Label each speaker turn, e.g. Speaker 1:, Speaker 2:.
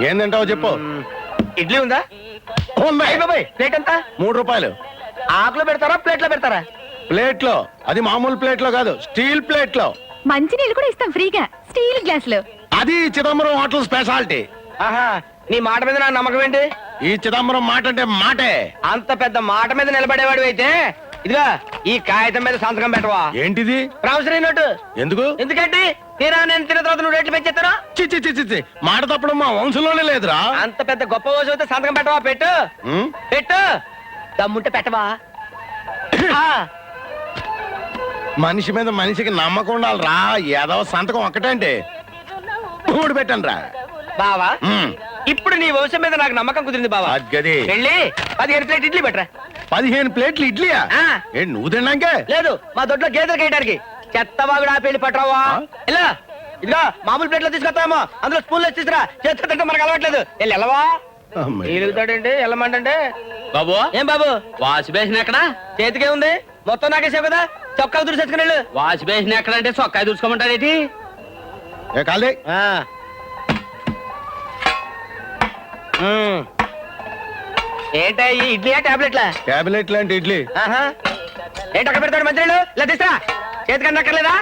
Speaker 1: ఏం తింటావో చెప్పు.
Speaker 2: ఇడ్లీ ఉందా? బాబాయ్ ప్లేట్ ఎంత?
Speaker 1: 3 రూపాయలు.
Speaker 2: ఆకులో పెడతారా ప్లేట్ లో పెడతారా?
Speaker 1: ప్లేట్ లో. అది మామూలు ప్లేట్ లో కాదు, స్టీల్ ప్లేట్ లో.
Speaker 3: మంచి నీళ్ళు కూడా ఇస్తాం ఫ్రీగా, స్టీల్ గ్లాసులు.
Speaker 1: అది చిదంబరం హోటల్ స్పెషాలిటీ.
Speaker 2: ఆహా, నీ మాట మీద నా నమ్మకం ఏంటి?
Speaker 1: ఈ చిదంబరం మాట అంటే మాటే.
Speaker 2: అంత పెద్ద మాట మీద నిలబడేవాడు అయితే ఇదిగా ఈ కాగితం మీద సంతకం పెట్టవా?
Speaker 1: ఏంటిది?
Speaker 2: Promissory note.
Speaker 1: ఎందుకు?
Speaker 2: ఎందుకంటే తీరా నేను తిన్న తర్వాత నువ్వు రేట్లు పెంచేస్తాను.
Speaker 1: చి మాట తప్పడం మా వంశంలోనే లేదురా.
Speaker 2: అంత పెద్ద గొప్ప రోజు అయితే సంతకం పెట్టవా? పెట్టు పెట్టు, దమ్ముంటే పెట్టవా?
Speaker 1: మనిషి మీద మనిషికి నమ్మకం ఉండాలిరా. ఏదో సంతకం ఒక్కటంటే 3 పెట్టండి రా
Speaker 2: బావా. ఇప్పుడు నీ వంశం మీద నాకు నమ్మకం కుదిరింది బావా.
Speaker 1: గది
Speaker 2: వెళ్ళి 15 ప్లేట్ ఇడ్లీ పెట్టరా.
Speaker 1: 15 ప్లేట్లు ఇడ్లీయా? ఏంటి నువ్వు తిన్నాకే?
Speaker 2: లేదు, మా దొడ్లో గేదెలు కేయడానికి. చెత్త బాగుడు ఆ పెళ్లి పట్టరావా? ఇలా ఇదిగా మామూలు ప్లేట్లో తీసుకొస్తామో అందులో స్పూన్లు వచ్చి తీసుకురా. చేత్తో తింటే మనకు అలవాట్లేదు. వెళ్ళి వెళ్ళవా? ఎలుగుతాడంటే వెళ్ళమంటే.
Speaker 4: బాబు
Speaker 2: ఏం బాబు?
Speaker 4: వాష్ బేసిన్ ఎక్కడ?
Speaker 2: చేతికే ఉంది, మొత్తం నాకేసావు కదా. చొక్కా దురిసేసుకుని వెళ్ళు.
Speaker 4: వాష్ బేసిన్ ఎక్కడంటే చొక్కాయ దూసుకోమంటాడేటి?
Speaker 1: ఏ కాలే.
Speaker 2: ఏంటా ఈ ఇడ్లీయా టాబ్లెట్లా?
Speaker 1: టాబ్లెట్ లాంటి ఇడ్లీ.
Speaker 2: ఏంటి అక్కడ పెడతాడు మంత్రులు? ఇలా తీసురా. చేతికన్నా అక్కర్లేదా?